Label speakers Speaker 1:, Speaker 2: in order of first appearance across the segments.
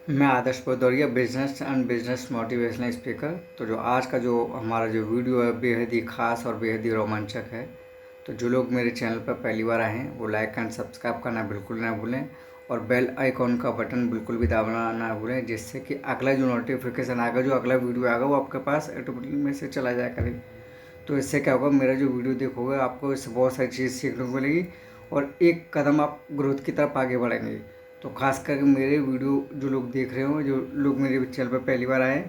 Speaker 1: मैं Adarsh Bhadauria, business and business motivational speaker. तो जो आज का जो हमारा जो वीडियो है बेहद ही खास और बेहद ही रोमांचक है। तो जो लोग मेरे चैनल पर पहली बार आए हैं वो लाइक एंड सब्सक्राइब करना बिल्कुल ना भूलें और बेल आइकॉन का बटन बिल्कुल भी दबाना ना भूलें, जिससे कि अगला जो नोटिफिकेशन आएगा, जो अगला वीडियो आएगा वो आपके पास ऑटोमेटिक में से चला जाया करे। तो इससे क्या होगा, मेरा जो वीडियो देखोगे आपको इससे बहुत सारी चीज़ सीखने को मिलेगी और एक कदम आप ग्रोथ की तरफ आगे बढ़ेंगे। तो खास करके मेरे वीडियो जो लोग देख रहे हो, जो लोग मेरे चैनल पर पहली बार आए,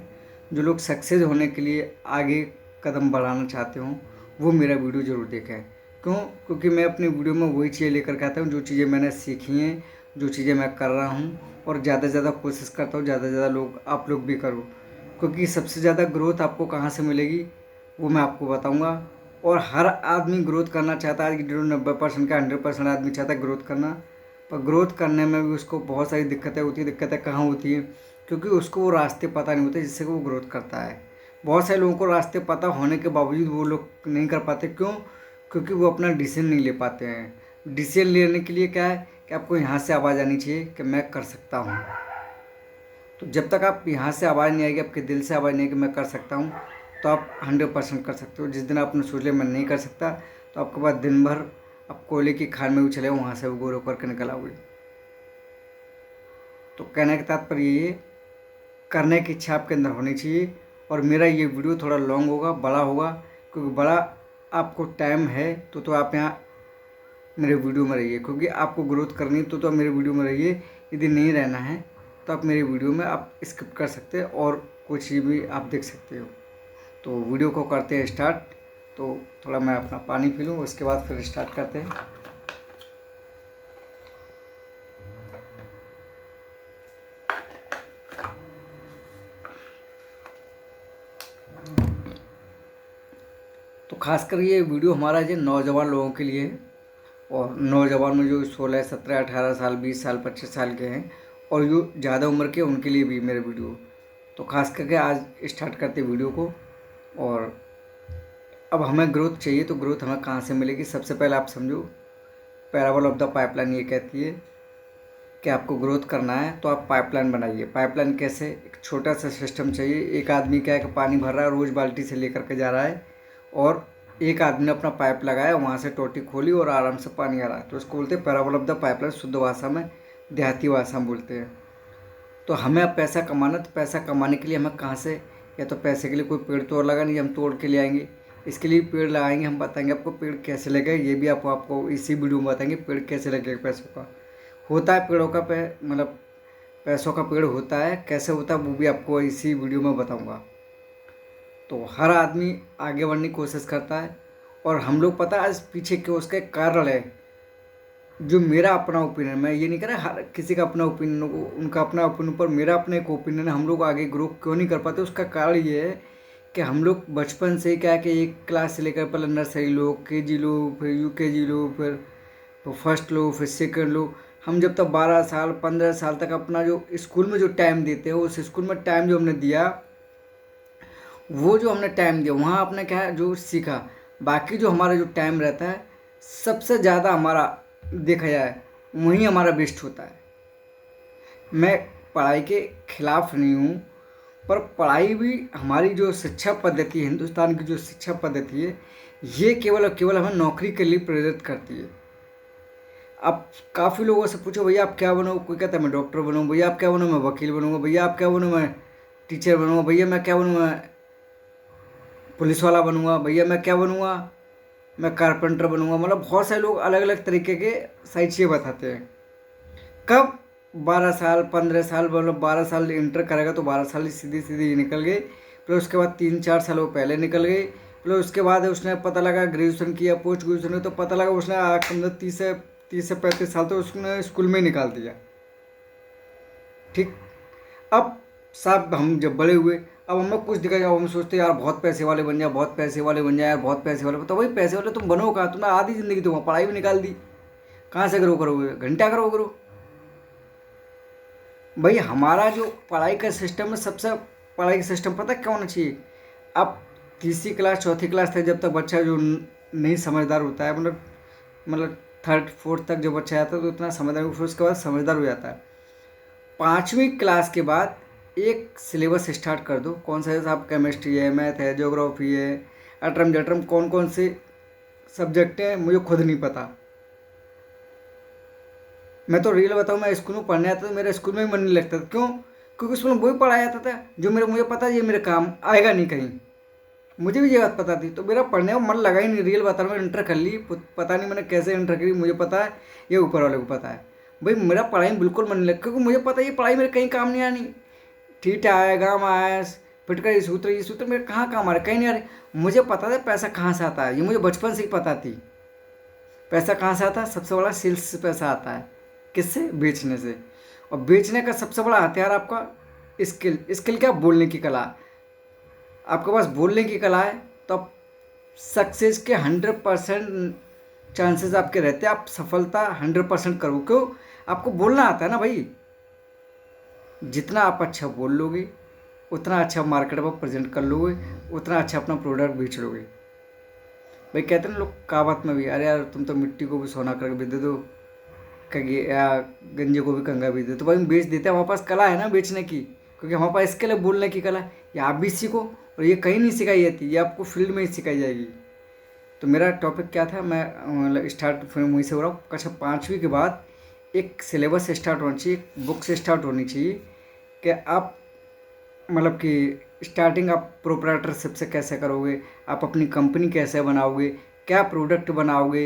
Speaker 1: जो लोग सक्सेस होने के लिए आगे कदम बढ़ाना चाहते हो, वो मेरा वीडियो ज़रूर देखें। क्यों? क्योंकि मैं अपने वीडियो में वही चीज़ें लेकर के आता हूँ जो चीज़ें मैंने सीखी हैं, जो चीज़ें मैं कर रहा हूँ, और ज़्यादा से ज़्यादा कोशिश करता हूँ ज़्यादा से ज़्यादा लोग आप लोग भी करो। क्योंकि सबसे ज़्यादा ग्रोथ आपको कहाँ से मिलेगी वो मैं आपको बताऊंगा। और हर आदमी ग्रोथ करना चाहता है, जो 90% का 100% आदमी चाहता है ग्रोथ करना, पर ग्रोथ करने में भी उसको बहुत सारी दिक्कतें होती हैं। दिक्कतें कहाँ होती हैं? क्योंकि उसको वो रास्ते पता नहीं होते जिससे वो ग्रोथ करता है। बहुत सारे लोगों को रास्ते पता होने के बावजूद वो लोग नहीं कर पाते। क्यों? क्योंकि वो अपना डिसीजन नहीं ले पाते हैं। डिसीजन लेने के लिए क्या है कि आपको यहाँ से आवाज़ आनी चाहिए कि मैं कर सकता हूँ। तो जब तक आप यहाँ से आवाज़ नहीं आएगी, आपके दिल से आवाज़ नहीं आएगी मैं कर सकता हूँ, तो आप 100% कर सकते हो। जिस दिन आपने सोच लिया मैं नहीं कर सकता, तो आपके पास दिन भर आप कोयले की खान में भी चले वहाँ से भी गोरो करके निकल आओगे। तो कहने का तात्पर्य ये, करने की इच्छा आपके अंदर होनी चाहिए। और मेरा ये वीडियो थोड़ा लॉन्ग होगा, बड़ा होगा, क्योंकि बड़ा आपको टाइम है तो आप यहाँ मेरे वीडियो में रहिए। क्योंकि आपको ग्रोथ करनी है तो आप मेरे वीडियो में रहिए। यदि नहीं रहना है तो आप मेरे वीडियो में आप स्किप कर सकते हैं और कुछ भी आप देख सकते हो। तो वीडियो को करते हैं स्टार्ट। तो थोड़ा मैं अपना पानी पी लूँ, उसके बाद फिर स्टार्ट करते हैं। तो खासकर ये वीडियो हमारा जो नौजवान लोगों के लिए है, और नौजवान में जो 16, 17, 18 साल, 20 साल, 25 साल के हैं, और जो ज़्यादा उम्र के उनके लिए भी मेरे वीडियो। तो खास करके आज स्टार्ट करते वीडियो को। और अब हमें ग्रोथ चाहिए, तो ग्रोथ हमें कहाँ से मिलेगी? सबसे पहले आप समझो, पैराबल ऑफ द पाइपलाइन ये कहती है कि आपको ग्रोथ करना है तो आप पाइपलाइन बनाइए। पाइपलाइन कैसे? एक छोटा सा सिस्टम चाहिए। एक आदमी क्या है कि पानी भर रहा है, रोज़ बाल्टी से लेकर के जा रहा है, और एक आदमी ने अपना पाइप लगाया, वहाँ से टोटी खोली और आराम से पानी आ रहा है। तो इसको बोलते हैं पैराबल ऑफ द पाइपलाइन, शुद्ध भाषा में, देहाती भाषा में बोलते हैं। तो हमें अब पैसा कमाना, तो पैसा कमाने के लिए हमें कहाँ से? या तो पैसे के लिए कोई पेड़ तोड़ लगा नहीं, हम तोड़ के ले आएंगे। इसके लिए पेड़ लगाएंगे। हम बताएंगे आपको पेड़ कैसे लगे, ये भी आपको इसी वीडियो में बताएंगे पेड़ कैसे लगेगा। पैसों का होता है, पेड़ों का मतलब पैसों का पेड़ होता है, कैसे होता है वो भी आपको इसी वीडियो में बताऊंगा। तो हर आदमी आगे बढ़ने की कोशिश करता है, और हम लोग पता है आज पीछे क्यों, उसका एक कारण है। जो मेरा अपना ओपिनियन, मैं ये नहीं कह रहा हर किसी का अपना ओपिनियन, उनका अपना ओपिनियन, पर मेरा अपना एक ओपिनियन है। हम लोग आगे ग्रो क्यों नहीं कर पाते, उसका कारण ये है कि हम लोग बचपन से क्या है कि एक क्लास से लेकर पहले नर्सरी लो, केजी लो, फिर यूकेजी लो, फिर तो फर्स्ट लो, फिर सेकंड लो। हम जब तक 12 साल 15 साल तक अपना जो स्कूल में जो टाइम देते हो, उस स्कूल में टाइम जो हमने दिया, वो जो हमने टाइम दिया वहाँ आपने क्या है जो सीखा। बाकी जो हमारा जो टाइम रहता है, सबसे ज़्यादा हमारा देखा जाए वहीं हमारा वेस्ट होता है। मैं पढ़ाई के खिलाफ नहीं हूँ, पर पढ़ाई भी हमारी जो शिक्षा पद्धति है, हिंदुस्तान की जो शिक्षा पद्धति है, ये केवल और केवल हमें नौकरी के लिए प्रेरित करती है। आप काफ़ी लोगों से पूछो भैया आप क्या बनो, कोई कहता है मैं डॉक्टर बनूँ, भैया आप क्या बनो, मैं वकील बनूँगा, भैया आप क्या बनो, मैं टीचर बनूँगा, भैया मैं क्या बनूँ, मैं पुलिस वाला बनूँगा, भैया मैं क्या बनूँगा, मैं कारपेंटर बनूँगा। मतलब बहुत सारे लोग अलग अलग तरीके के सारी चीज़ें बताते हैं। कब? 12 साल 15 साल, मतलब 12 साल इंटर करेगा तो 12 साल सीधी सीधी निकल गए। फिर उसके बाद 3-4 साल वो पहले निकल गए। फिर उसके बाद उसने पता लगा ग्रेजुएशन किया, पोस्ट ग्रेजुएशन, तो पता लगा उसने कम 30 से 35 साल तो उसने स्कूल में ही निकाल दिया। ठीक। अब साहब हम जब बड़े हुए, अब हमें कुछ दिखा, अब हम सोचते हैं यार बहुत पैसे वाले बन जाए, बहुत पैसे वाले बन जाए यार, बहुत पैसे वाले। तो वही पैसे वाले तुम बनो कहाँ? तुमने आधी ज़िंदगी तो वहाँ पढ़ाई भी निकाल दी, कहाँ से ग्रो करोगे? घंटा करो। भाई हमारा जो पढ़ाई का सिस्टम है, सबसे पढ़ाई का सिस्टम पता क्या होना चाहिए? अब तीसरी क्लास चौथी क्लास तक जब तक बच्चा जो नहीं समझदार होता है, मतलब थर्ड फोर्थ तक जो बच्चा आता है तो उतना समझदार, फिर उसके बाद समझदार हो जाता है। 5वीं क्लास के बाद एक सिलेबस स्टार्ट कर दो। कौन सा है साहब, केमिस्ट्री है, मैथ है, ज्योग्राफी है, अटरम जटरम कौन कौन से सब्जेक्ट हैं मुझे खुद नहीं पता। मैं तो रियल बताऊँ, मैं स्कूल में पढ़ने आता था, मेरा स्कूल में ही मन नहीं लगता था। क्यों? क्योंकि उसमें वही पढ़ाया जाता था जो मुझे पता है ये मेरे काम आएगा नहीं कहीं। मुझे भी ये बात पता थी, तो मेरा पढ़ने में मन लगा ही नहीं। रियल बता रहा हूँ, मैं इंटर कर ली, पता नहीं मैंने कैसे इंटर करी, मुझे पता है, ये ऊपर वाले को पता है। भाई मेरा पढ़ाई में बिल्कुल मन नहीं लगा, क्योंकि मुझे पता है ये पढ़ाई मेरे कहीं काम नहीं आनी। थीटा आया, गामा आया, फिटकर ये सूत्र मेरे कहाँ काम आ रहे, कहीं नहीं आ रहे। मुझे पता था पैसा कहाँ से आता है, ये मुझे बचपन से ही पता थी। पैसा कहाँ से आता है? सबसे बड़ा सेल्स से पैसा आता है। किससे? बेचने से। और बेचने का सबसे बड़ा हथियार आपका स्किल क्या? बोलने की कला। आपके पास बोलने की कला है तो आप सक्सेस के 100% चांसेस आपके रहते हैं। आप सफलता 100% करो। क्यों? आपको बोलना आता है ना भाई। जितना आप अच्छा बोल लोगे उतना अच्छा मार्केट में प्रेजेंट कर लोगे, उतना अच्छा अपना प्रोडक्ट बेच लोगे। भाई कहते हैं लोग कहावत में भी, अरे यार तुम तो मिट्टी को भी सोना करके बेच दे दो, या गंजे को भी कंगा बेच दे। तो भाई हम बेच देते हैं, हमारे पास कला है ना बेचने की, क्योंकि हमारे पास इसके लिए बोलने की कला है। ये आप भी सीखो, और ये कहीं नहीं सिखाई जाती, ये आपको फील्ड में ही सिखाई जाएगी। तो मेरा टॉपिक क्या था, मैं मतलब स्टार्ट फिर वहीं से हो रहा हूँ। कक्षा 5वीं के बाद एक सिलेबस स्टार्ट होना चाहिए, एक बुक से स्टार्ट होनी चाहिए कि आप मतलब कि स्टार्टिंग आप प्रोप्राइटरशिप से कैसे करोगे, आप अपनी कंपनी कैसे बनाओगे, क्या प्रोडक्ट बनाओगे,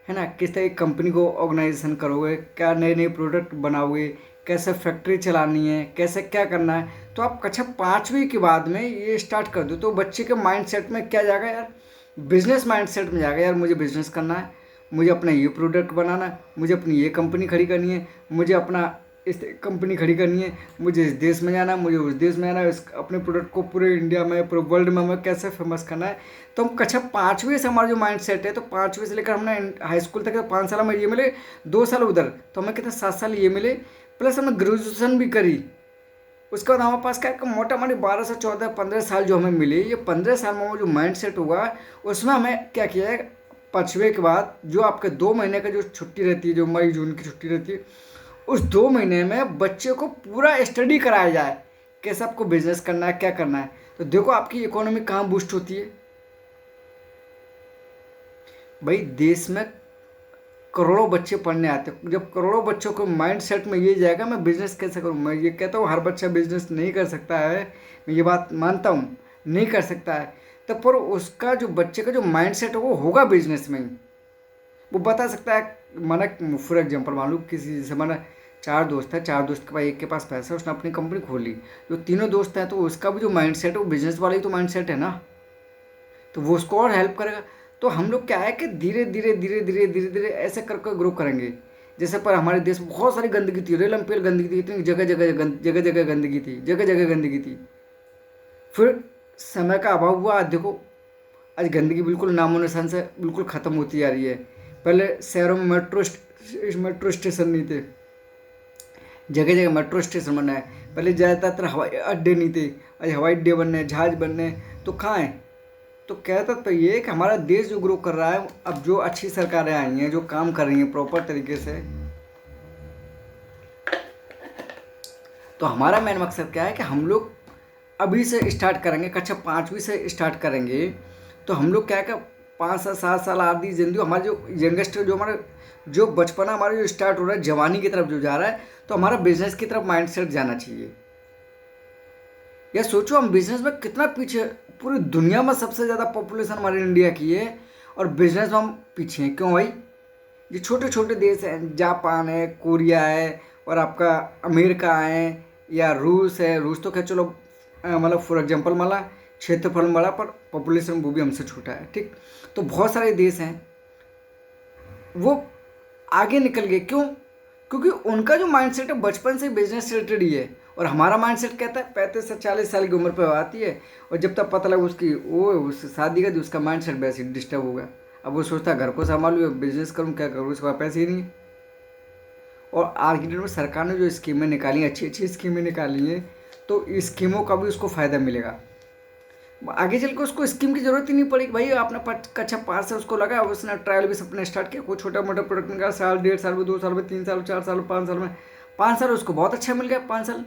Speaker 1: है ना, किस तरह की कंपनी को ऑर्गेनाइजेशन करोगे, क्या नए नए प्रोडक्ट बनाओगे, कैसे फैक्ट्री चलानी है, कैसे क्या करना है। तो आप कक्षा 5वीं के बाद में ये स्टार्ट कर दो, तो बच्चे के माइंड सेट में क्या जाएगा यार, बिजनेस माइंड सेट में जाएगा। यार मुझे बिजनेस करना है, मुझे अपना ये प्रोडक्ट बनाना है, मुझे अपनी ये कंपनी खड़ी करनी है, मुझे अपना इस कंपनी खड़ी करनी है, मुझे इस देश में जाना है, मुझे उस देश में जाना है, इस अपने प्रोडक्ट को पूरे इंडिया में, पूरे वर्ल्ड में हमें कैसे फेमस करना है। तो हम कक्षा 5वीं से हमारा जो माइंड सेट है, तो 5वीं से लेकर हमने हाई स्कूल तक 5 साल में ये मिले, 2 साल उधर, तो हमें कितने 7 साल ये मिले, प्लस हमने ग्रेजुएशन भी करी। उसके बाद हमारे पास क्या मोटा मोटी 12 से 14 15 साल जो हमें मिले, ये 15 साल में जो माइंड सेट हुआ उसमें हमें क्या किया है, 5वीं के बाद जो आपके 2 महीने का जो छुट्टी रहती है, जो मई जून की छुट्टी रहती है, उस 2 महीने में बच्चे को पूरा स्टडी कराया जाए, कैसे आपको बिजनेस करना है, क्या करना है। तो देखो आपकी इकोनॉमी कहाँ बूस्ट होती है। भाई देश में करोड़ों बच्चे पढ़ने आते हैं, जब करोड़ों बच्चों को माइंड सेट में ये जाएगा मैं बिज़नेस कैसे करूँ। मैं ये कहता हूँ हर बच्चा बिजनेस नहीं कर सकता है, मैं ये बात मानता हूँ, नहीं कर सकता है, तो पर उसका जो बच्चे का जो माइंड सेट है वो होगा बिजनेस में ही। वो बता सकता है, माना फॉर एग्जाम्पल मान लो किसी जैसे माना 4 दोस्त है, 4 दोस्त के पास एक के पास पैसा है, उसने अपनी कंपनी खोली, जो तीनों दोस्त हैं तो उसका भी जो माइंड सेट है वो बिजनेस वाला ही तो माइंड सेट है ना, तो वो उसको और हेल्प करेगा। तो हम लोग क्या है कि धीरे धीरे धीरे धीरे धीरे धीरे ऐसे करके ग्रो करेंगे। जैसे पर हमारे देश में बहुत सारी गंदगी थी, रेलम पेल गंदगी थी, इतनी जगह जगह जगह जगह गंदगी थी, जगह जगह गंदगी थी। फिर समय का अभाव हुआ, देखो आज गंदगी बिल्कुल नामो निशान से बिल्कुल ख़त्म होती जा रही है। पहले शहरों में मेट्रो स्टेशन नहीं थे, जगह जगह मेट्रो स्टेशन बना है। पहले ज़्यादातर हवाई अड्डे नहीं थे, आज हवाई अड्डे बनने, जहाज बनने, तो कहाँ हैं। तो कहता तो ये कि हमारा देश जो ग्रो कर रहा है, अब जो अच्छी सरकारें आई हैं, जो काम कर रही हैं प्रॉपर तरीके से, तो हमारा मेन मकसद क्या है कि हम लोग अभी से स्टार्ट करेंगे, कक्षा 5वीं से स्टार्ट करेंगे, तो हम लोग क्या है कि 5 से 7 साल आधी जिंदगी हमारे जो यंगेस्ट जो हमारे जो बचपना हमारा जो स्टार्ट हो रहा है, जवानी की तरफ जो जा रहा है, तो हमारा बिजनेस की तरफ माइंड सेट जाना चाहिए। या सोचो हम बिजनेस में कितना पीछे, पूरी दुनिया में सबसे ज़्यादा पॉपुलेशन हमारे इंडिया की है और बिजनेस में हम पीछे हैं। क्यों भाई? ये छोटे छोटे देश हैं, जापान है, कोरिया है, और आपका अमेरिका है, या रूस है। रूस तो खैर चलो मतलब फॉर एग्जांपल माला क्षेत्रफल बड़ा पर पॉपुलेशन वो भी हमसे छोटा है, ठीक। तो बहुत सारे देश हैं वो आगे निकल गए। क्यों? क्योंकि उनका जो माइंडसेट है बचपन से बिजनेस रिलेटेड ही है, और हमारा माइंडसेट कहता है 35 से 40 साल की उम्र पर आती है, और जब तक पता लगा उसकी वो उस शादी का, उसका माइंडसेट वैसे ही डिस्टर्ब होगा। अब वो सोचता है घर को संभालूँ, बिजनेस करूँ, क्या करूँ, उसके पास पैसे ही नहीं। और आज की डेट में सरकार ने जो स्कीमें निकाली हैं, अच्छी अच्छी स्कीमें निकाली हैं, तो इस स्कीमों का भी उसको फ़ायदा मिलेगा। आगे चल के उसको स्कीम की ज़रूरत ही नहीं पड़ेगी। भाई आपने कक्षा 5 से उसको लगा, उसने ट्रायल भी अपने स्टार्ट किया, कोई छोटा मोटा प्रोडक्ट निकाला, साल 1.5 साल में, 2 साल में, 3 साल, 4 साल, 5 साल में 5 साल उसको बहुत अच्छा मिल गया, 5 साल।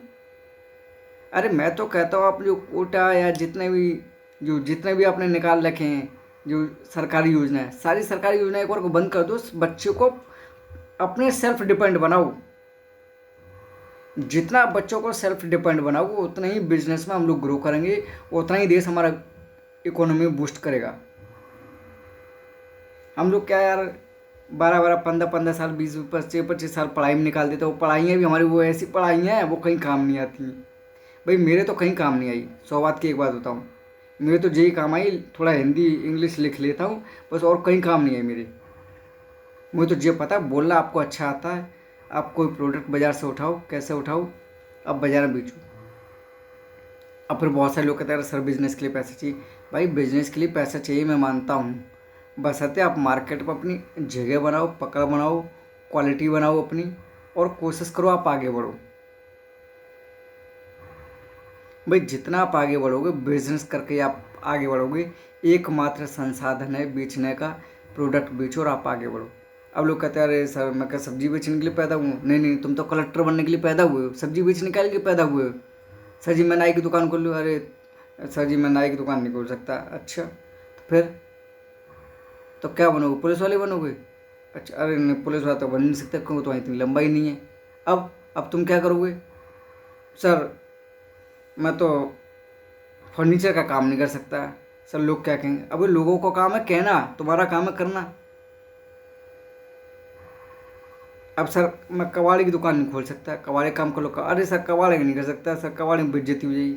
Speaker 1: अरे मैं तो कहता हूँ आप जो कोटा या जितने भी आपने निकाल रखे हैं जो सरकारी योजना है, सारी सरकारी योजना एक बार को बंद कर दो, बच्चों को अपने सेल्फ डिपेंड बनाओ। जितना आप बच्चों को सेल्फ डिपेंड बनाओगे उतना ही बिजनेस में हम लोग ग्रो करेंगे, उतना ही देश हमारा इकोनॉमी बूस्ट करेगा। हम लोग क्या यार 12-12, 15-15 साल, 20-25 साल पढ़ाई में निकाल देते, वो पढ़ाइयाँ भी हमारी वो ऐसी पढ़ाइयाँ हैं वो कहीं काम नहीं आती हैं। भाई मेरे तो कहीं काम नहीं आई, 100 बात की एक बात बताऊँ, मेरे तो जेई काम आई, थोड़ा हिंदी इंग्लिश लिख लेता हूँ बस, और कहीं काम नहीं आई मेरे। मुझे तो ये पता है बोलना आपको अच्छा आता है, आप कोई प्रोडक्ट बाज़ार से उठाओ, कैसे उठाओ, अब बाज़ार में बेचो। अब फिर बहुत सारे लोग कहते हैं सर बिज़नेस के लिए पैसा चाहिए। भाई बिज़नेस के लिए पैसा चाहिए, मैं मानता हूँ, बशर्ते आप मार्केट पर अपनी जगह बनाओ, पकड़ बनाओ, क्वालिटी बनाओ अपनी, और कोशिश करो आप आगे बढ़ो। भाई जितना आप आगे बढ़ोगे बिजनेस करके आप आगे बढ़ोगे, एकमात्र संसाधन है बेचने का, प्रोडक्ट बेचो और आप आगे बढ़ो। अब लोग कहते हैं अरे सर मैं क्या सब्जी बेचने के लिए पैदा हुआ हूँ? नहीं नहीं, तुम तो कलेक्टर बनने के लिए पैदा हुए हो, सब्जी बेचने के लिए पैदा हुए हो। सर जी मैं नाई की दुकान खोल लूँ, अरे सर जी मैं नाई की दुकान नहीं खोल सकता। अच्छा तो फिर तो क्या बनोगे, पुलिस वाले बनोगे? अच्छा अरे नहीं पुलिस वाला तो बन नहीं सकता क्योंकि तुम्हारी इतनी लंबाई नहीं है। अब तुम क्या करोगे? सर मैं तो फर्नीचर का काम नहीं कर सकता। सर लोग क्या कहेंगे? अबे लोगों का काम है कहना, तुम्हारा काम है करना। अब सर मैं कबाड़ी की दुकान नहीं खोल सकता, कबाड़ी काम कर लो। अरे सर कबाड़ी का नहीं कर सकता, सर कबाड़ी में बेइज्जती हो जाएगी।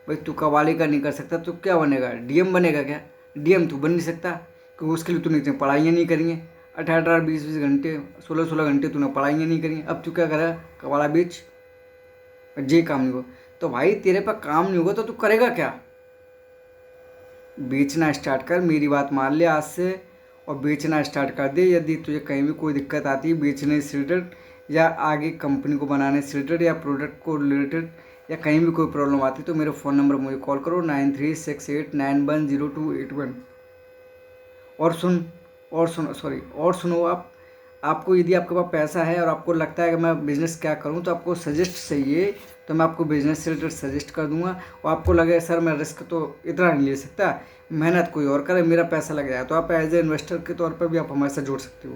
Speaker 1: भाई तू कबाड़ी का नहीं कर सकता तो क्या बनेगा, डीएम बनेगा क्या? डीएम तू बन नहीं सकता क्योंकि उसके लिए तूने इतनी पढ़ाइयाँ नहीं करी हैं, 18-18, 20-20 घंटे, 16-16 घंटे तूने पढ़ाइयाँ नहीं करी हैं। अब तू क्या करेगा, कबाड़ा बेच, जे काम नहीं हो। तो भाई तेरे पर काम नहीं होगा तो तू करेगा क्या? बेचना स्टार्ट कर, मेरी बात मान ले आज से, और बेचना स्टार्ट कर दे। यदि तुझे कहीं भी कोई दिक्कत आती है बेचने से रिलेटेड, या आगे कंपनी को बनाने से रिलेटेड, या प्रोडक्ट को रिलेटेड, या कहीं भी कोई प्रॉब्लम आती है तो मेरे फ़ोन नंबर मुझे कॉल करो 9368910281। और सुनो आपको यदि आपके पास पैसा है और आपको लगता है कि मैं बिज़नेस क्या करूं, तो आपको सजेस्ट चाहिए तो मैं आपको बिज़नेस से रिलेटेड सजेस्ट कर दूंगा। और आपको लगे सर मैं रिस्क तो इतना नहीं ले सकता, मेहनत कोई और करे, मेरा पैसा लग जाए, तो आप एज ए इन्वेस्टर के तौर पर भी आप हमारे साथ जुड़ सकते हो।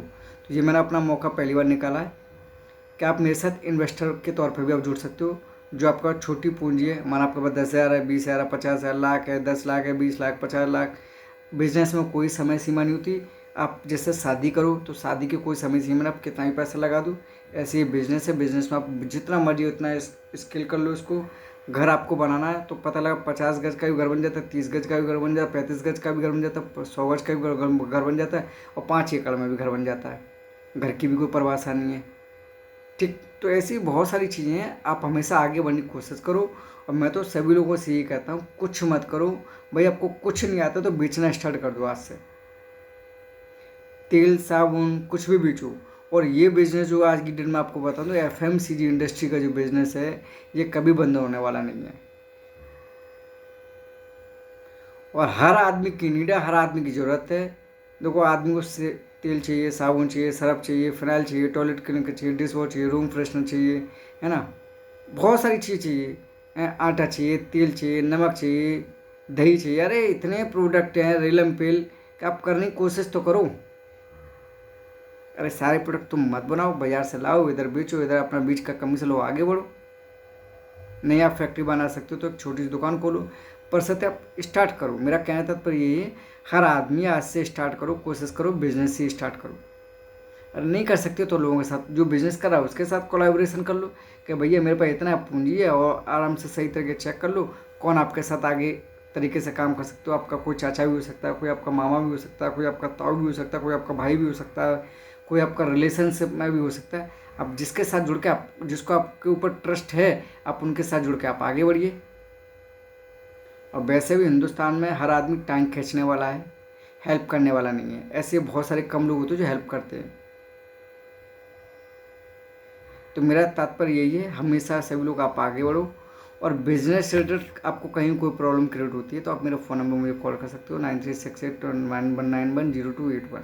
Speaker 1: तो ये मैंने अपना मौका पहली बार निकाला है कि आप मेरे साथ इन्वेस्टर के तौर पर भी आप जुड़ सकते हो। जो आपका छोटी पूंजी है, माना आपके पास 10,000 है, 20,000 है, 50,000, लाख है, 10 लाख है, 20 लाख, 50 लाख। बिजनेस में कोई समय सीमा नहीं होती। आप जैसे शादी करो तो शादी की कोई समय सीमा नहीं, आप कितना ही पैसा लगा दो। ऐसे ही बिजनेस है, बिजनेस में आप जितना मर्जी उतना स्किल कर लो इसको। घर आपको बनाना है तो पता लगा 50 गज का भी घर बन जाता है, 30 गज का भी घर बन जाता है, 35 गज का भी घर बन जाता है, 100 गज का भी घर बन जाता है, और 5 एकड़ में भी घर बन जाता है। घर की भी कोई परवाह नहीं है। ठीक, तो ऐसी बहुत सारी चीज़ें हैं, आप हमेशा आगे बढ़ने की कोशिश करो। और मैं तो सभी लोगों से यही कहता हूँ कुछ मत करो। भाई आपको कुछ नहीं आता तो बेचना स्टार्ट कर दो आज से, तेल साबुन कुछ भी बेचो। और ये बिज़नेस जो आज की डेट में आपको बता दूँ, एफएमसीजी इंडस्ट्री का जो बिज़नेस है ये कभी बंद होने वाला नहीं है। और हर आदमी की नीड है, हर आदमी की ज़रूरत है। देखो आदमी को तेल चाहिए, साबुन चाहिए, सरफ चाहिए, फिनाइल चाहिए, टॉयलेट क्लीनर चाहिए, डिश वॉश चाहिए, रूम फ्रेशनर चाहिए, है ना, बहुत सारी चीज़ चाहिए। आटा चाहिए, तेल चाहिए, नमक चाहिए, दही चाहिए। अरे इतने प्रोडक्ट हैं रेलम पेल कि आप करने की कोशिश तो करो। अरे सारे प्रोडक्ट तुम मत बनाओ, बाजार से लाओ, इधर बेचो, इधर अपना बीज का कमीशन लो, आगे बढ़ो। नहीं आप फैक्ट्री बना सकते हो तो एक छोटी सी दुकान खोलो, पर सत्य आप स्टार्ट करो। मेरा कहना तात्पर्य ये है, हर आदमी आज से स्टार्ट करो, कोशिश करो, बिजनेस से स्टार्ट करो। अरे नहीं कर सकते तो लोगों के साथ, जो बिज़नेस कर रहा है उसके साथ कोलैबोरेशन कर लो कि भैया मेरे पास इतना पूंजी है, और आराम से सही तरीके चेक कर लो कौन आपके साथ आगे तरीके से काम कर सकते हो। आपका कोई चाचा भी हो सकता है, कोई आपका मामा भी हो सकता है, कोई आपका ताऊ भी हो सकता है, कोई आपका भाई भी हो सकता है, कोई आपका रिलेशनशिप में भी हो सकता है। आप जिसके साथ जुड़ के, आप जिसको आपके ऊपर ट्रस्ट है, आप उनके साथ जुड़ के आप आगे बढ़िए। और वैसे भी हिंदुस्तान में हर आदमी टांग खींचने वाला है, हेल्प करने वाला नहीं है। ऐसे बहुत सारे कम लोग होते हैं जो हेल्प करते हैं। तो मेरा तात्पर्य यही है, हमेशा सभी लोग आप आगे बढ़ो। और बिजनेस रिलेटेड आपको कहीं कोई प्रॉब्लम क्रिएट होती है तो आप मेरा फ़ोन नंबर मुझे कॉल कर सकते हो 936891910281।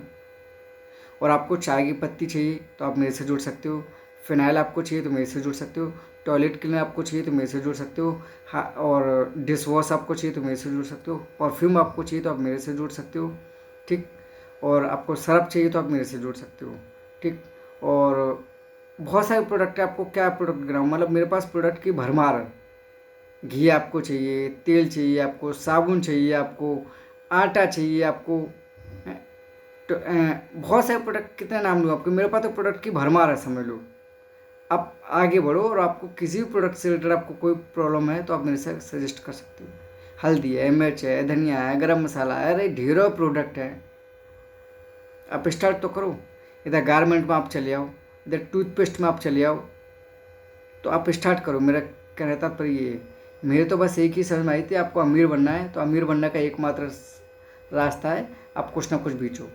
Speaker 1: और आपको चाय की पत्ती चाहिए तो आप मेरे से जुड़ सकते हो। फिनाइल आपको चाहिए तो मेरे से जुड़ सकते हो, टॉयलेट क्लीनर आपको चाहिए तो मेरे से जुड़ सकते हो, हाँ, और डिश वॉश आपको चाहिए तो मेरे से जुड़ सकते हो, परफ्यूम आपको चाहिए तो आप मेरे से जुड़ सकते हो, ठीक। और आपको सर्फ चाहिए तो आप मेरे से जुड़ सकते हो, ठीक। और बहुत सारे प्रोडक्ट है, आपको क्या प्रोडक्ट गिनाऊँ, मतलब मेरे पास प्रोडक्ट की भरमार है। घी आपको चाहिए, तेल चाहिए आपको, साबुन चाहिए आपको, आटा चाहिए आपको, तो बहुत सारे प्रोडक्ट, कितने नाम लूँ आपको, मेरे पास तो प्रोडक्ट की भरमार है, समझ लो। आप आगे बढ़ो और आपको किसी भी प्रोडक्ट से रिलेटेड आपको कोई प्रॉब्लम है तो आप मेरे से सजेस्ट कर सकते हो। हल्दी है, मिर्च है, धनिया है, गरम मसाला है, अरे ढेरों प्रोडक्ट है। आप स्टार्ट तो करो। इधर गारमेंट में आप चले आओ, इधर टूथपेस्ट में आप चले आओ, तो आप स्टार्ट करो। मेरा कहने का तात्पर्य ये है, मेरे तो बस एक ही समझ में आई थी, आपको अमीर बनना है तो अमीर बनने का एकमात्र रास्ता है, आप कुछ ना कुछ बेचो।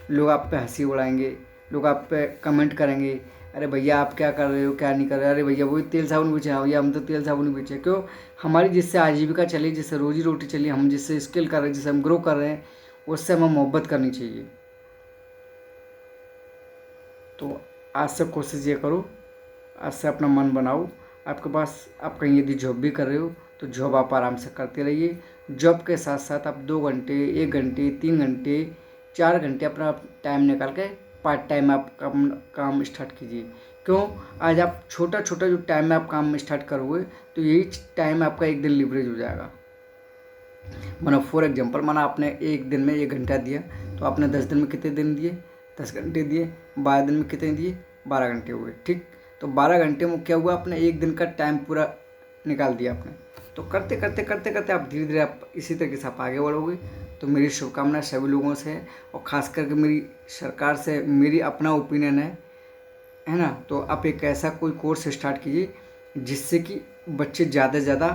Speaker 1: लोग आप पे हंसी उड़ाएंगे, लोग आप पे कमेंट करेंगे, अरे भैया आप क्या कर रहे हो, क्या नहीं कर रहे, अरे भैया वही तेल साबुन बेचे हैं भैया, हम तो तेल साबुन बेचे। क्यों? हमारी जिससे आजीविका चली, जिससे रोजी रोटी चली, हम जिससे स्किल कर रहे हैं, जिससे हम ग्रो कर रहे हैं, उससे हमें मोहब्बत करनी चाहिए। तो आज से कोशिश ये करो, आज से अपना मन बनाओ। आपके पास, आप कहीं यदि जॉब भी कर रहे हो तो जॉब आप आराम से करते रहिए। जॉब के साथ साथ आप 2 घंटे, 1 घंटे, 3 घंटे, 4 घंटे अपना टाइम निकाल के पार्ट टाइम आप काम स्टार्ट कीजिए। क्यों? आज आप छोटा छोटा जो टाइम में आप काम स्टार्ट करोगे तो यही टाइम आपका एक दिन लिवरेज हो जाएगा। माना फॉर एग्जांपल, माना आपने एक दिन में 1 घंटा दिया, तो आपने 10 दिन में कितने दिन दिए? 10 घंटे दिए। 12 दिन में कितने दिए? 12 घंटे हुए, ठीक। तो 12 घंटे में क्या हुआ? आपने एक दिन का टाइम पूरा निकाल दिया आपने। तो करते करते करते करते आप धीरे धीरे आप इसी तरीके से आप आगे बढ़ोगे। तो मेरी शुभकामनाएं सभी लोगों से है, और ख़ास करके मेरी सरकार से मेरी अपना ओपिनियन है ना। तो आप एक ऐसा कोई कोर्स स्टार्ट कीजिए जिससे कि बच्चे ज़्यादा से ज़्यादा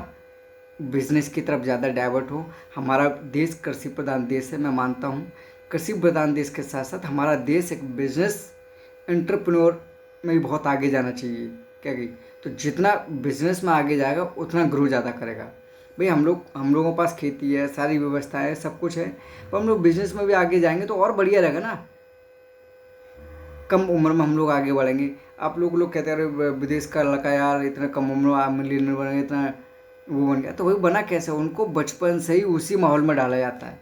Speaker 1: बिजनेस की तरफ ज़्यादा डाइवर्ट हो। हमारा देश कृषि प्रधान देश है, मैं मानता हूँ। कृषि प्रधान देश के साथ साथ हमारा देश एक बिजनेस एंटरप्रेन्योर में भी बहुत आगे जाना चाहिए। क्या कि तो जितना बिजनेस में आगे जाएगा उतना ग्रो ज़्यादा करेगा। भाई हम लोगों के पास खेती है, सारी व्यवस्था है, सब कुछ है, तो हम लोग बिजनेस में भी आगे जाएंगे तो और बढ़िया रहेगा ना। कम उम्र में हम लोग आगे बढ़ेंगे। आप लोग कहते हैं विदेश का लड़का यार इतना कम उम्र में मिलियनर बन गया, इतना वो बन गया। तो वही बना कैसे? उनको बचपन से ही उसी माहौल में डाला जाता है।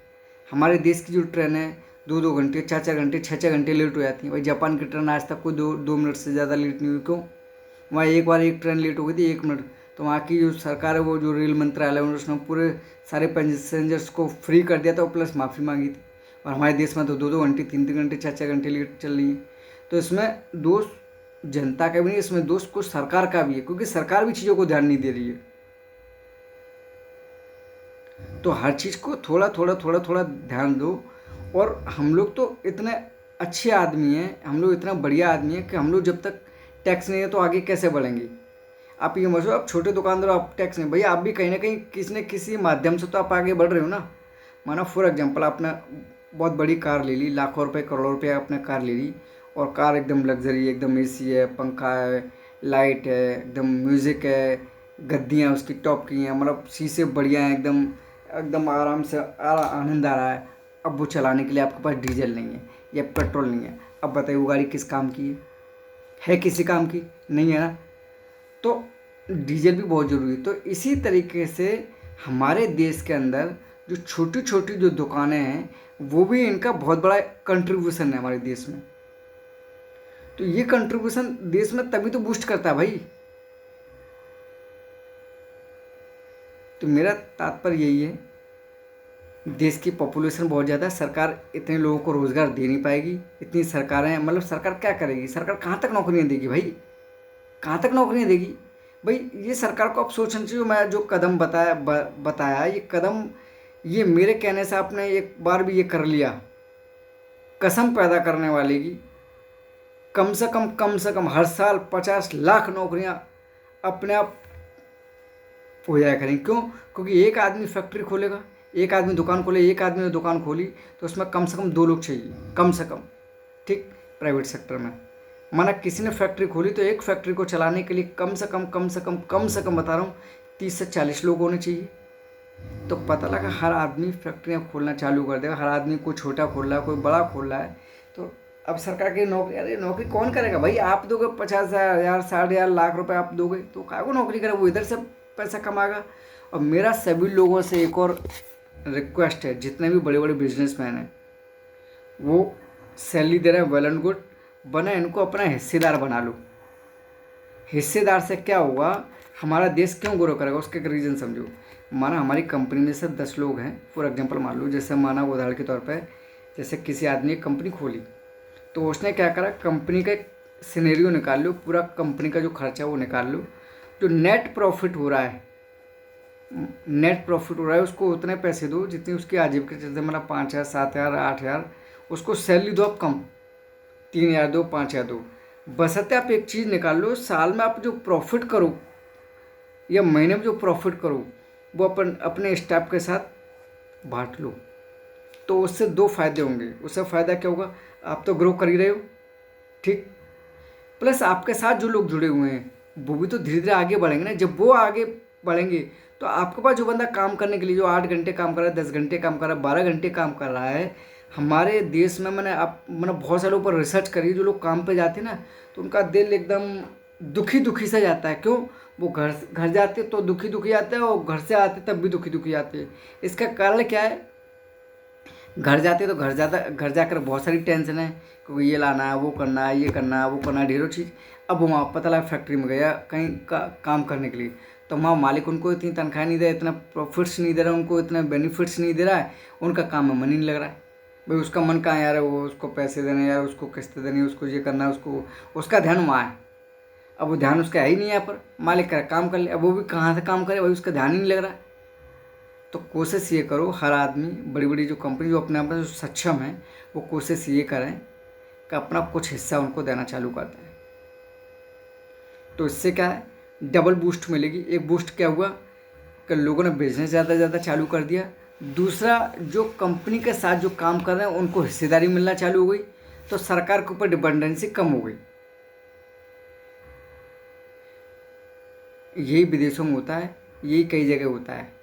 Speaker 1: हमारे देश की जो ट्रेन है 2-2 घंटे, 4-4 घंटे, 6-6 घंटे लेट हो जाती है। भाई जापान की ट्रेन आज तक कोई 2 मिनट से ज़्यादा लेट नहीं हुई। क्यों? वहाँ एक बार एक ट्रेन लेट हो गई थी 1 मिनट, तो वहाँ की जो सरकार है, वो जो रेल मंत्रालय है, उसने पूरे सारे पैसेंजर्स को फ्री कर दिया था और प्लस माफ़ी मांगी थी। और हमारे देश में तो 2-2 घंटे, 3-3 घंटे, 6-6 घंटे लेट चल रही है। तो इसमें दोष जनता का भी नहीं, इसमें दोष कुछ सरकार का भी है, क्योंकि सरकार भी चीज़ों को ध्यान नहीं दे रही है। तो हर चीज़ को थोड़ा थोड़ा थोड़ा थोड़ा ध्यान दो। और हम लोग तो इतने अच्छे आदमी हैं, हम लोग इतना बढ़िया आदमी हैं कि हम लोग जब तक टैक्स नहीं है तो आगे कैसे बढ़ेंगे? आप ये मत सोचो आप छोटे दुकानदार आप टैक्स नहीं, भैया आप भी कहीं ना कहीं किसी न किसी माध्यम से तो आप आगे बढ़ रहे हो ना। माना फॉर एग्जांपल आपने बहुत बड़ी कार ले ली, लाखों रुपए करोड़ों रुपये आपने कार ले ली, और कार एकदम लग्जरी, एकदम एसी है, पंखा है, लाइट है, एकदम म्यूज़िक है, गद्दियाँ उसकी टॉप की हैं, मतलब शीशे बढ़िया हैं, एकदम एकदम आराम से आनंद आ रहा है। अब वो चलाने के लिए आपके पास डीजल नहीं है या पेट्रोल नहीं है। अब बताइए वो गाड़ी किस काम की है किसी काम की? नहीं है ना। तो डीजल भी बहुत ज़रूरी है। तो इसी तरीके से हमारे देश के अंदर जो छोटी छोटी जो दुकानें हैं, वो भी इनका बहुत बड़ा कंट्रीब्यूशन है हमारे देश में। तो ये कंट्रीब्यूशन देश में तभी तो बूस्ट करता है भाई। तो मेरा तात्पर्य यही है, देश की पॉपुलेशन बहुत ज़्यादा है, सरकार इतने लोगों को रोज़गार दे नहीं पाएगी। इतनी सरकारें, मतलब सरकार क्या करेगी? सरकार कहाँ तक नौकरियाँ देगी भाई? कहाँ तक नौकरियाँ देगी भाई? ये सरकार को आप सोचना चाहिए। मैं जो कदम बताया ये कदम, ये मेरे कहने से आपने एक बार भी ये कर लिया, कसम पैदा करने वाले की, कम से कम हर साल 50 लाख नौकरियां अपने आप हो जाया करें। क्यों? क्योंकि एक आदमी फैक्ट्री खोलेगा, एक आदमी दुकान खोले, एक आदमी ने दुकान खोली तो उसमें कम से कम 2 लोग चाहिए, कम से कम, ठीक। प्राइवेट सेक्टर में माना किसी ने फैक्ट्री खोली तो एक फैक्ट्री को चलाने के लिए कम से कम बता रहा हूँ 30 से 40 लोग होने चाहिए। तो पता लगा हर आदमी फैक्ट्रियाँ खोलना चालू कर देगा, हर आदमी कोई छोटा खोल रहा है, कोई बड़ा खोल रहा है, तो अब सरकार की नौकरी, अरे नौकरी कौन करेगा भाई? आप दोगे 50,000 60,000 लाख रुपए आप दोगे तो काय को नौकरी करे? वो इधर से पैसा कमाएगा। और मेरा सभी लोगों से एक और रिक्वेस्ट है, जितने भी बड़े बड़े बिजनेसमैन हैं वो सैलरी दे रहे हैं, वेल एंड गुड, बना इनको अपना हिस्सेदार बना लो। हिस्सेदार से क्या होगा, हमारा देश क्यों ग्रो करेगा उसके एक रीज़न समझो। माना हमारी कंपनी में से 10 लोग हैं, फॉर एग्जांपल मान लो, जैसे माना उदाहरण के तौर पे, जैसे किसी आदमी एक कंपनी खोली तो उसने क्या करा, कंपनी का एक सिनेरियो निकाल लो, पूरा कंपनी का जो खर्चा है वो निकाल लो, जो नेट प्रॉफिट हो रहा है, नेट प्रॉफिट हो रहा है उसको उतने पैसे दो जितनी उसकी आजीविका चलते, मतलब 5,000 7,000 8,000 उसको सैलरी दो, आप कम 3,000 दो 5,000 दो। बशर्ते आप एक चीज़ निकाल लो, साल में आप जो प्रॉफिट करो या महीने में जो प्रॉफिट करो वो अपने स्टाफ के साथ बांट लो। तो उससे दो फायदे होंगे। उससे फ़ायदा क्या होगा, आप तो ग्रो कर ही रहे हो, ठीक, प्लस आपके साथ जो लोग जुड़े हुए हैं वो भी तो धीरे धीरे आगे बढ़ेंगे ना। जब वो आगे बढ़ेंगे तो आपके पास जो बंदा काम करने के लिए, जो 8 घंटे काम कर रहा है, 10 घंटे काम कर रहा है, 12 घंटे काम कर रहा है, हमारे देश में मैंने बहुत सारे ऊपर रिसर्च करी, जो लोग काम पे जाते हैं ना तो उनका दिल एकदम दुखी दुखी सा जाता है। क्यों? वो घर घर जाते तो दुखी दुखी आते हैं और घर से आते तब भी दुखी दुखी आते हैं। इसका कारण क्या है, घर जाते तो घर जाकर बहुत सारी टेंशन है, क्योंकि ये लाना है, वो करना है, ये करना है, वो करना है, ढेरों चीज़। अब वो वहाँ पता लगा फैक्ट्री में गया कहीं काम करने के लिए, तो वहाँ मालिक उनको इतनी तनख्वाह नहीं दे रहा, इतना प्रॉफिट्स नहीं दे रहा, उनको इतना बेनिफिट्स नहीं दे रहा है, उनका काम में मन ही नहीं लग रहा है। भाई उसका मन कहाँ यार, वो उसको पैसे देने यार, उसको किस्तें देनी, उसको ये करना है, उसका ध्यान वहाँ है। अब वो ध्यान उसका है ही नहीं यहाँ पर, मालिक का काम कर ले, अब वो भी कहाँ से काम करे, भाई उसका ध्यान ही नहीं लग रहा है। तो कोशिश ये करो, हर आदमी, बड़ी बड़ी जो कंपनी जो अपने आप में जो सक्षम है वो कोशिश ये करें कि अपना कुछ हिस्सा उनको देना चालू कर दें। तो इससे क्या है, डबल बूस्ट मिलेगी। एक बूस्ट क्या हुआ कि लोगों ने बिजनेस ज़्यादा ज़्यादा चालू कर दिया, दूसरा जो कंपनी के साथ जो काम कर रहे हैं उनको हिस्सेदारी मिलना चालू हो गई, तो सरकार के ऊपर डिपेंडेंसी कम हो गई। यही विदेशों में होता है, यही कई जगह होता है।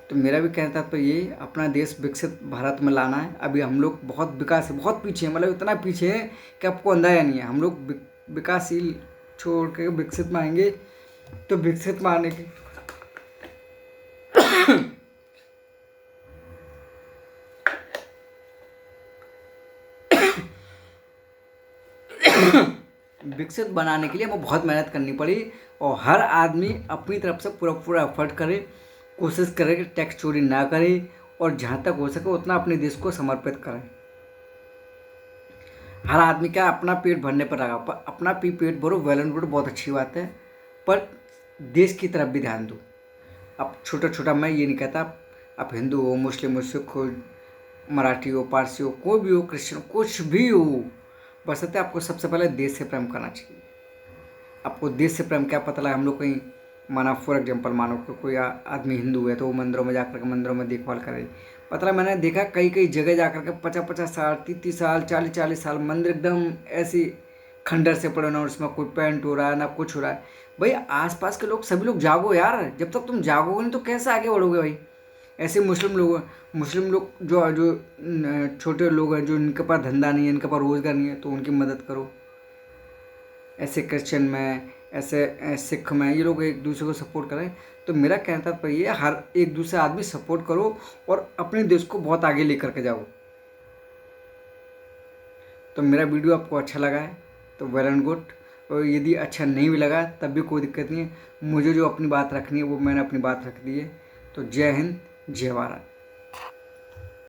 Speaker 1: तो मेरा भी कहना था तो ये अपना देश विकसित भारत में लाना है। अभी हम लोग बहुत विकास है, बहुत पीछे हैं, मतलब इतना पीछे है कि आपको अंदाजा नहीं है। हम लोग विकासशील छोड़ के विकसित में आएंगे, तो विकसित में आने की विकसित बनाने के लिए हमें बहुत मेहनत करनी पड़ी, और हर आदमी अपनी तरफ से पूरा पूरा एफर्ट करे, कोशिश करे कि टैक्स चोरी ना करे, और जहाँ तक हो सके उतना अपने देश को समर्पित करें। हर आदमी क्या अपना पेट भरने पर लगा, पर अपना पेट भरो, वेल एंड गुड, बहुत अच्छी बात है, पर देश की तरफ भी ध्यान दो। अब छोटा छोटा, मैं ये नहीं कहता आप हिंदू हो, मुस्लिम हो, सिख हो, मराठी हो, पारसी हो, कोई भी हो, क्रिश्चियन, कुछ भी हो, बशर्ते आपको सबसे पहले देश से प्रेम करना चाहिए। आपको देश से प्रेम क्या पता लगा, हम लोग कहीं, माना फॉर एग्जांपल, मानो कि कोई आदमी हिंदू है तो वो मंदिरों में जाकर के मंदिरों में देखभाल करे, पता लगा, मैंने देखा कई कई जगह जाकर के 50-50 साल, 30-30 साल, 40-40 साल मंदिर एकदम ऐसी खंडर से पड़े ना, उसमें कोई पेंट हो रहा है ना कुछ हो रहा है। भाई आसपास के लोग, सभी लोग जागो यार, जब तक तुम जागोगे नहीं तो कैसे आगे बढ़ोगे भाई। ऐसे मुस्लिम लोग जो छोटे लोग हैं, जो इनके पास धंधा नहीं है, इनके पास रोज़गार नहीं है, तो उनकी मदद करो। ऐसे क्रिश्चियन में, ऐसे सिख में, ये लोग एक दूसरे को सपोर्ट करें। तो मेरा कहना था ये, हर एक दूसरे आदमी सपोर्ट करो और अपने देश को बहुत आगे लेकर के जाओ। तो मेरा वीडियो आपको अच्छा लगा है तो वेल एंड गुड, और यदि अच्छा नहीं भी लगा तब भी कोई दिक्कत नहीं है। मुझे जो अपनी बात रखनी है वो मैंने अपनी बात रख दी है। तो जय हिंद, जय भारत।